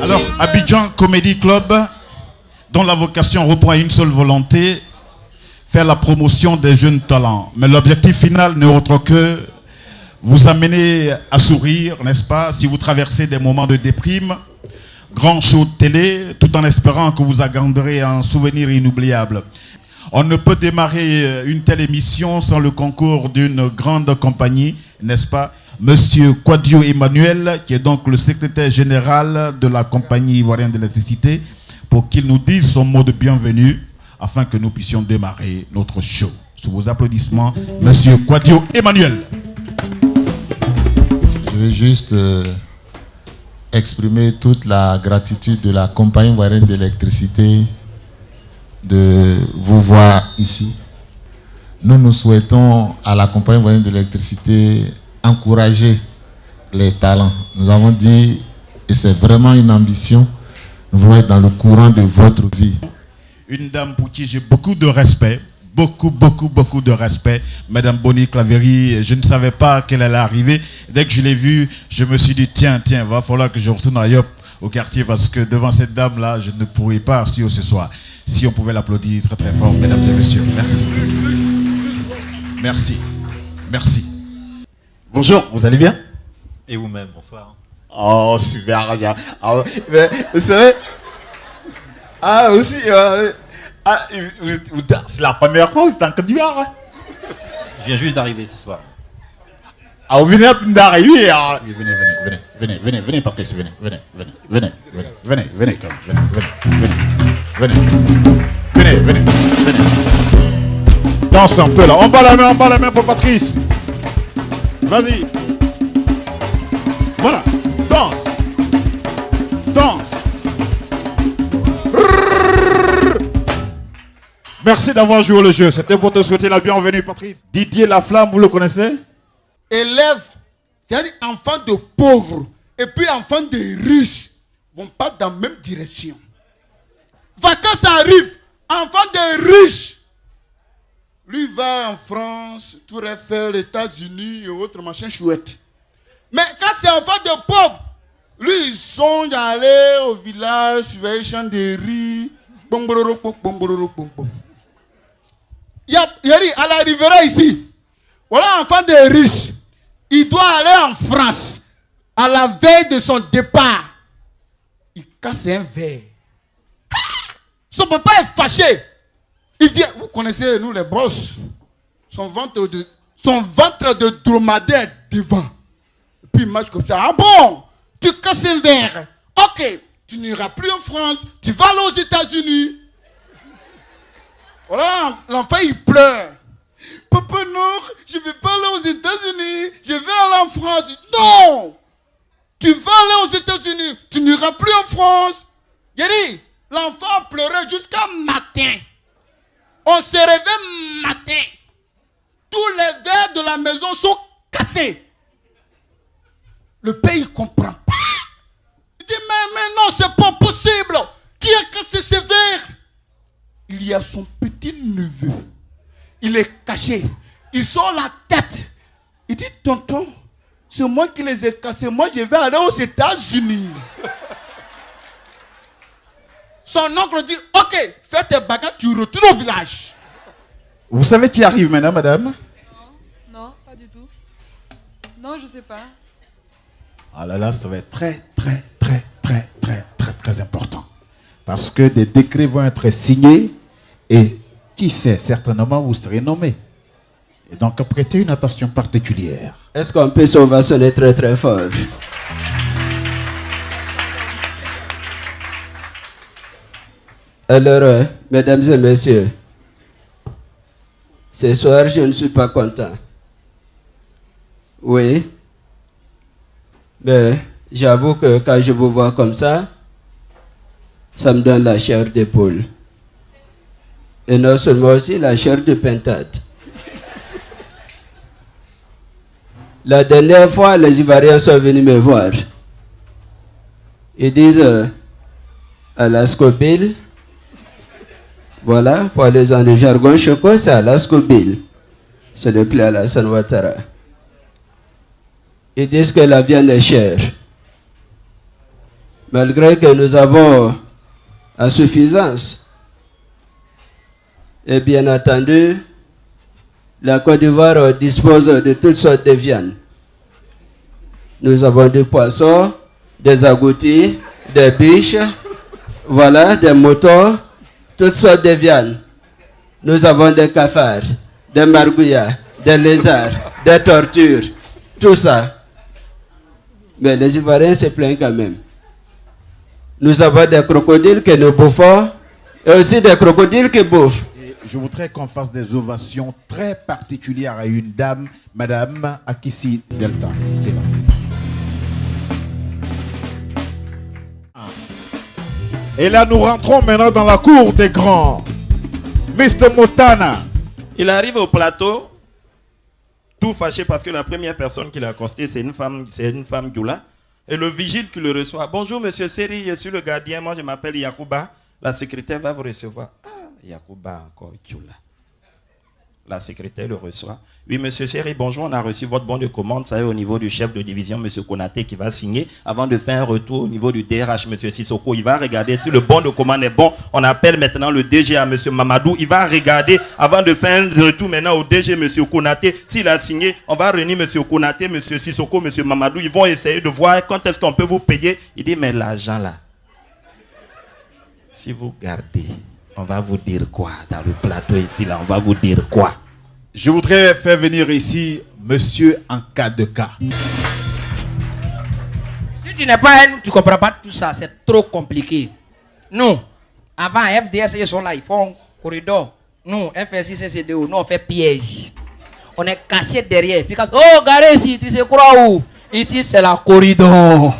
Alors, Abidjan Comedy Club, dont la vocation reprend à une seule volonté, faire la promotion des jeunes talents. Mais l'objectif final n'est autre que vous amener à sourire, n'est-ce pas, si vous traversez des moments de déprime, grand show de télé, tout en espérant que vous agrandirez un souvenir inoubliable. On ne peut démarrer une telle émission sans le concours d'une grande compagnie, n'est-ce pas? Monsieur Quadio Emmanuel, qui est donc le secrétaire général de la compagnie ivoirienne d'électricité, pour qu'il nous dise son mot de bienvenue, afin que nous puissions démarrer notre show. Sous vos applaudissements, Monsieur Quadio Emmanuel. Je vais juste exprimer toute la gratitude de la compagnie ivoirienne d'électricité de vous voir ici. Nous souhaitons à la compagnie ivoirienne d'électricité encourager les talents. Nous avons dit, et c'est vraiment une ambition, nous voulons être dans le courant de votre vie. Une dame pour qui j'ai beaucoup de respect, beaucoup de respect, Madame Bonnie Claverie. Je ne savais pas qu'elle allait arriver. Dès que je l'ai vue, je me suis dit, tiens, va falloir que je retourne à Yop, au quartier, parce que devant cette dame-là, je ne pourrais pas assurer ce soir. Si on pouvait l'applaudir très très fort, mesdames et messieurs. Merci. Merci. Merci. Bonjour, vous allez bien? Et vous-même, bonsoir. Oh, super bien. Ah, mais, vous savez, aussi, c'est la première fois que vous êtes en Côte d'Ivoire. Hein? Je viens juste d'arriver ce soir. Ah, vous venez d'arriver. Hein? Venez, Patrice, venez, Danse un peu là, on bat la main pour Patrice. Vas-y. Voilà, danse. Merci d'avoir joué le jeu. C'était pour te souhaiter la bienvenue, Patrice. Didier Laflamme, vous le connaissez? Élèves, c'est-à-dire enfants de pauvres et puis enfants de riches vont pas dans la même direction. Vacances arrivent, enfants de riches. Lui va en France, Tour Eiffel, États-Unis et autres machins chouettes. Mais quand c'est enfants de pauvres, lui ils sont allés au village, surveiller les champs de riz. Yari, elle arrivera ici. Voilà, enfant de riches. Il doit aller en France. À la veille de son départ, il casse un verre. Son papa est fâché. Il vient, vous connaissez, nous les boss, son ventre de dromadaire devant. Et puis il marche comme ça. Ah bon, tu casses un verre. Ok, tu n'iras plus en France, tu vas aller aux États-Unis. Voilà, l'enfant il pleure. Papa non, je ne vais pas aller aux États-Unis, je vais aller en France. Non, tu vas aller aux États-Unis, tu n'iras plus en France. Yeri, l'enfant pleurait jusqu'à matin. On se réveille matin. Tous les verres de la maison sont cassés. Le père ne comprend pas. Il dit, mais non, c'est pas possible. Qui a cassé ces verres? Il y a son petit neveu. Il est caché. Il sort la tête. Il dit, tonton, c'est moi qui les ai cassés. Moi, je vais aller aux États-Unis. Son oncle dit, ok, fais tes bagages, tu retournes au village. Vous savez qui arrive maintenant, madame? Non, pas du tout. Non, je sais pas. Ah là, ça va être très important. Parce que des décrets vont être signés et qui sait, certainement vous serez nommé. Et donc, prêtez une attention particulière. Est-ce qu'on peut sonner très fort? Alors, mesdames et messieurs, ce soir, je ne suis pas content. Oui. Mais j'avoue que quand je vous vois comme ça me donne la chair d'épaule. Et non seulement aussi la chair de pintade. La dernière fois, les Ivoiriens sont venus me voir. Ils disent à l'ascobile, voilà, pour les gens de jargon choco, c'est à l'ascobile. C'est le plat Alassane Ouattara. Ils disent que la viande est chère. Malgré que nous avons en suffisance. Et bien entendu, la Côte d'Ivoire dispose de toutes sortes de viandes. Nous avons des poissons, des agoutis, des biches, voilà, des moutons, toutes sortes de viandes. Nous avons des cafards, des margouillas, des lézards, des tortues, tout ça. Mais les Ivoiriens se plaignent quand même. Nous avons des crocodiles que nous bouffons et aussi des crocodiles qui bouffent. Je voudrais qu'on fasse des ovations très particulières à une dame, Madame Akissi Delta, qui est là. Et là, nous rentrons maintenant dans la cour des grands. Mr. Motana. Il arrive au plateau, tout fâché parce que la première personne qui l'a accosté, c'est une femme Djoula. Et le vigile qui le reçoit. Bonjour, monsieur Seri, je suis le gardien. Moi, je m'appelle Yacouba. La secrétaire va vous recevoir. Ah, Yacouba encore, Djoula. La secrétaire le reçoit. Oui, monsieur Seri, bonjour, on a reçu votre bon de commande. Ça est au niveau du chef de division, monsieur Konaté, qui va signer. Avant de faire un retour au niveau du DRH, monsieur Sissoko, il va regarder si le bon de commande est bon. On appelle maintenant le DG à monsieur Mamadou. Il va regarder avant de faire un retour maintenant au DG, monsieur Konaté. S'il a signé, on va réunir monsieur Konaté, monsieur Sissoko, monsieur Mamadou. Ils vont essayer de voir quand est-ce qu'on peut vous payer. Il dit, mais l'argent là, si vous gardez, on va vous dire quoi dans le plateau ici là, on va vous dire quoi? Je voudrais faire venir ici monsieur en cas de cas. Si tu n'es pas un, tu ne comprends pas tout ça, c'est trop compliqué. Nous, avant FDS, ils sont là, ils font corridor. Nous, FSI, CCDO, nous on fait piège. On est caché derrière. Puis quand, oh, garé ici, tu sais quoi où? Ici, c'est la corridor.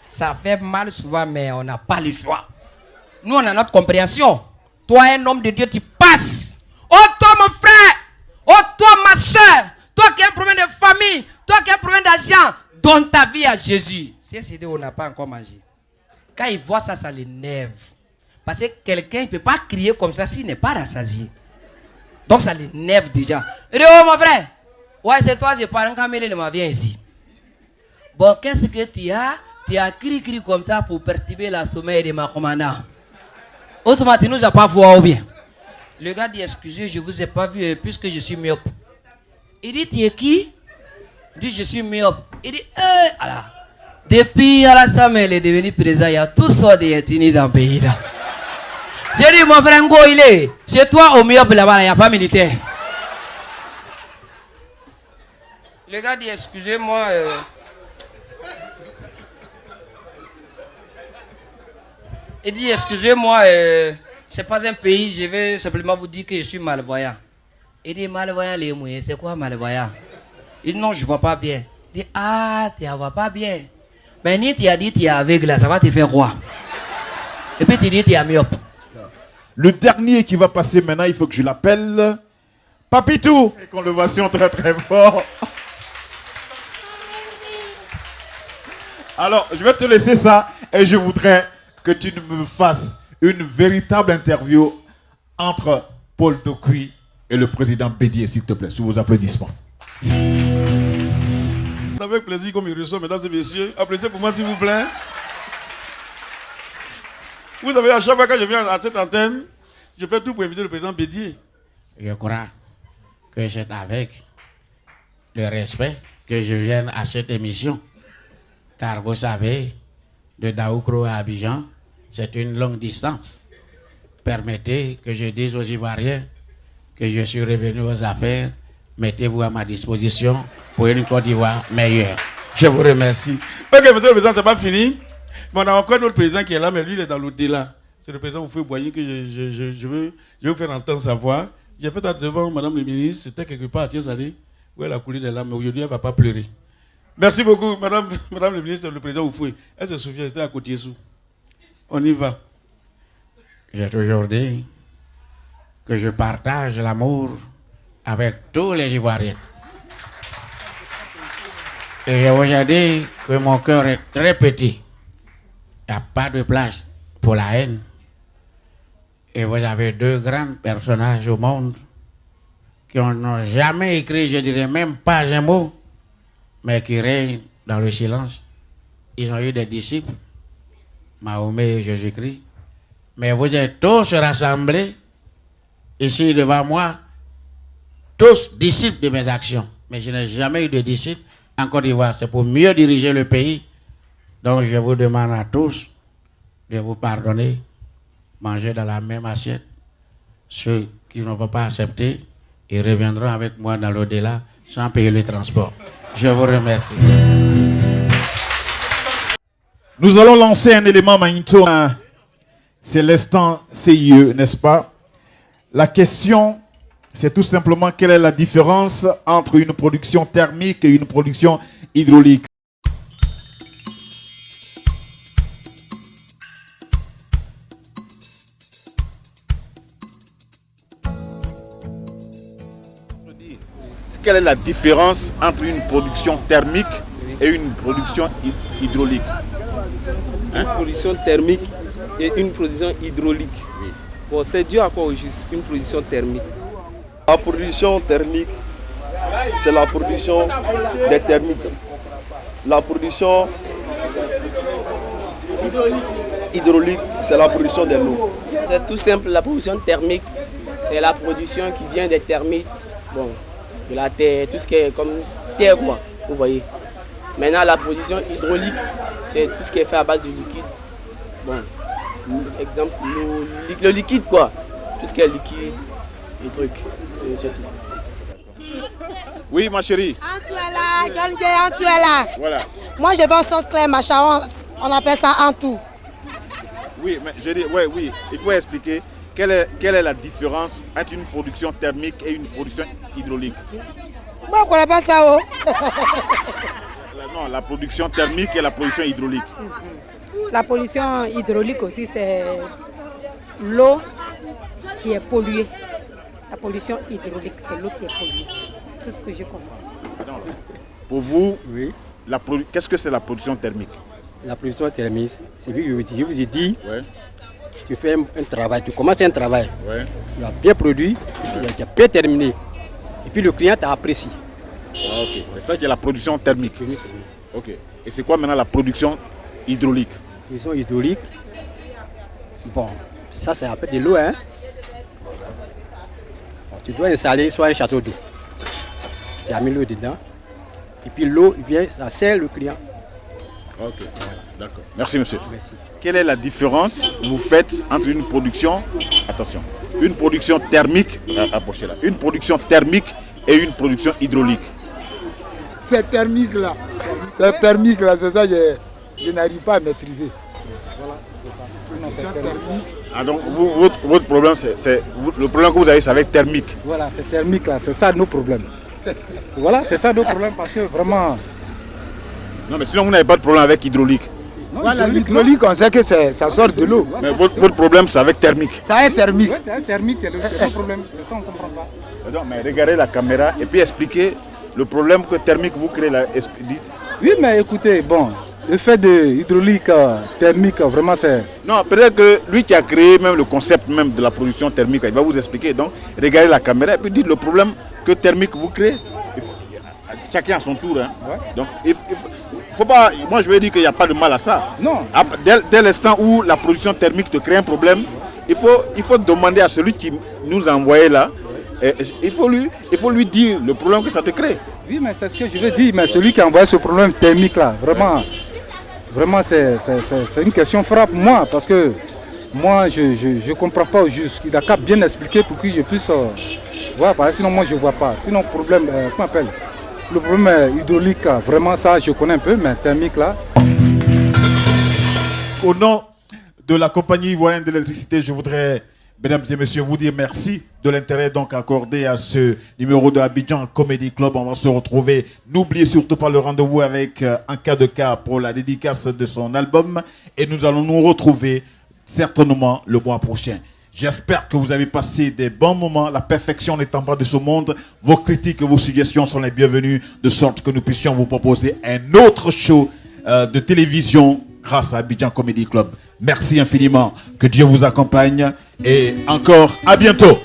Ça fait mal souvent, mais on n'a pas le choix. Nous, on a notre compréhension. Toi, un homme de Dieu, tu passes. Oh, toi, mon frère. Oh, toi, ma soeur. Toi qui as un problème de famille. Toi qui as un problème d'argent. Donne ta vie à Jésus. C'est on n'a pas encore mangé. Quand il voit ça, ça l'énerve. Parce que quelqu'un ne peut pas crier comme ça s'il n'est pas rassasié. Donc, ça l'énerve déjà. Il dit, oh, mon frère. Ouais, c'est toi, je parle quand il m'a viens ici. Bon, qu'est-ce que tu as? Tu as cri comme ça pour perturber la sommeil de ma commandant. Automatiquement, nous n'avons pas voir ou bien. Le gars dit, excusez, je ne vous ai pas vu puisque je suis myope. Il dit, tu es qui? Il dit, je suis myope. Il dit, voilà. Depuis Alassane est devenu président, il y a toutes sortes d'ethnies dans le pays là. J'ai dit, mon frère Ngo, il est. C'est toi au myope là-bas, il n'y a pas militaire. Le gars dit, excusez-moi. Il dit, excusez-moi, c'est pas un pays, je vais simplement vous dire que je suis malvoyant. Il dit, malvoyant les moyens, c'est quoi malvoyant? Il dit, non, je vois pas bien. Il dit, ah, tu ne vois pas bien. Mais ni tu as dit, tu es aveugle, là, ça va te faire quoi? Et puis tu dis, tu es myope. Le dernier qui va passer maintenant, il faut que je l'appelle Papitou. Et qu'on le voit très très fort. Alors, je vais te laisser ça et je voudrais que tu me fasses une véritable interview entre Paul Dokui et le président Bédié, s'il te plaît, sous vos applaudissements. Avec plaisir, comme il reçoit, mesdames et messieurs. Applaudissez pour moi, s'il vous plaît. Vous savez, à chaque fois que je viens à cette antenne, je fais tout pour inviter le président Bédié. Je crois que c'est avec le respect que je viens à cette émission. Car vous savez, de Daoukro à Abidjan, c'est une longue distance. Permettez que je dise aux Ivoiriens que je suis revenu aux affaires. Mettez-vous à ma disposition pour une Côte d'Ivoire meilleure. Je vous remercie. Ok, monsieur le président, c'est pas fini. Mais on a encore notre président qui est là, mais lui, il est dans l'au-delà. C'est le président Oufoué-Boigny que je veux vous faire entendre sa voix. J'ai fait ça devant madame le ministre, c'était quelque part à Thiès-Salé, où elle a coulé des larmes, mais aujourd'hui, elle ne va pas pleurer. Merci beaucoup, madame le ministre, le président Oufoué. Elle se souvient, c'était à côté sous. On y va. J'ai toujours dit que je partage l'amour avec tous les Ivoiriens. Et je vous ai dit que mon cœur est très petit. Il n'y a pas de place pour la haine. Et vous avez deux grands personnages au monde qui n'ont jamais écrit, je dirais même pas un mot, mais qui règnent dans le silence. Ils ont eu des disciples, Mahomet et Jésus-Christ. Mais vous êtes tous rassemblés ici devant moi, tous disciples de mes actions. Mais je n'ai jamais eu de disciples en Côte d'Ivoire. C'est pour mieux diriger le pays. Donc je vous demande à tous de vous pardonner, manger dans la même assiette. Ceux qui ne vont pas accepter, ils reviendront avec moi dans l'au-delà sans payer le transport. Je vous remercie. Nous allons lancer un élément magnéto. C'est l'instant CIE, n'est-ce pas? La question, c'est tout simplement quelle est la différence entre une production thermique et une production hydraulique. Quelle est la différence entre une production thermique et une production hydraulique? Une production thermique et une production hydraulique. Oui. Bon, c'est dû à quoi au juste une production thermique? La production thermique, c'est la production des thermiques. La production hydraulique, c'est la production de l'eau. C'est tout simple, la production thermique, c'est la production qui vient des termites, bon, de la terre, tout ce qui est comme terre, quoi, vous voyez. Maintenant, la production hydraulique, c'est tout ce qui est fait à base de liquide. Bon, exemple, le liquide, quoi. Tout ce qui est liquide, les trucs, c'est tout. Oui, ma chérie. Voilà. Moi, je vais en sauce claire, machin, on appelle ça en tout. Oui, mais je dis, ouais, oui, il faut expliquer quelle est la différence entre une production thermique et une production hydraulique. Moi, on ne connaît pas ça, oh. Non, la production thermique et la production hydraulique. La pollution hydraulique aussi, c'est l'eau qui est polluée. La pollution hydraulique, c'est l'eau qui est polluée. Tout ce que je comprends. Pour vous, oui. Qu'est-ce que c'est la production thermique? La production thermique, c'est que je vous ai dit, ouais. Tu fais un travail, tu commences un travail, ouais. Tu as bien produit, tu as bien terminé. Et puis le client t'apprécie. Ah, ok, c'est ça qui est la production thermique. Ok. Et c'est quoi maintenant la production hydraulique? La production hydraulique, bon, ça c'est un peu de l'eau, hein. Bon, tu dois installer soit un château d'eau. Tu as mis l'eau dedans. Et puis l'eau vient, ça sert le client. Ok, d'accord. Merci monsieur. Merci. Quelle est la différence que vous faites entre une production, attention, une production thermique, approchez-la, une production thermique et une production hydraulique? Cette thermique là, c'est ça que je n'arrive pas à maîtriser. Voilà, c'est ça. Production thermique. Ah donc votre problème, le problème que vous avez, c'est avec thermique. Voilà, c'est thermique là, c'est ça nos problèmes. Voilà, c'est ça nos problèmes parce que vraiment... Non mais sinon vous n'avez pas de problème avec hydraulique. Non, voilà, l'hydraulique, on sait que ça sort de l'eau. Mais votre problème, c'est avec thermique. Ça est thermique. Oui, c'est thermique, c'est le problème. C'est ça, on ne comprend pas. Non, mais regardez la caméra et puis expliquez le problème que thermique vous créez là. Dites. Oui, mais écoutez, bon, le fait de hydraulique, thermique, vraiment c'est... Non, peut-être que lui qui a créé même le concept même de la production thermique, il va vous expliquer. Donc, regardez la caméra et puis dites le problème que thermique vous créez. Chacun à son tour. Hein. Ouais. Donc, il faut pas. Moi, je veux dire qu'il n'y a pas de mal à ça. Non. Dès l'instant où la production thermique te crée un problème, il faut demander à celui qui nous a envoyé là. Il faut lui dire le problème que ça te crée. Oui, mais c'est ce que je veux dire. Mais celui qui a envoyé ce problème thermique là, vraiment, c'est une question frappe moi parce que moi, je ne comprends pas au juste. Il a qu'à bien expliquer pour que je puisse voir. Sinon, moi, je ne vois pas. Sinon, problème, comment on appelle? Le problème hydraulique, vraiment ça je connais un peu, mais thermique là. Au nom de la compagnie ivoirienne d'électricité, je voudrais, mesdames et messieurs, vous dire merci de l'intérêt donc accordé à ce numéro de Abidjan Comedy Club. On va se retrouver. N'oubliez surtout pas le rendez-vous avec un cas de cas pour la dédicace de son album. Et nous allons nous retrouver certainement le mois prochain. J'espère que vous avez passé des bons moments. La perfection n'est en bas de ce monde. Vos critiques et vos suggestions sont les bienvenues, de sorte que nous puissions vous proposer un autre show de télévision grâce à Abidjan Comedy Club. Merci infiniment. Que Dieu vous accompagne. Et encore, à bientôt.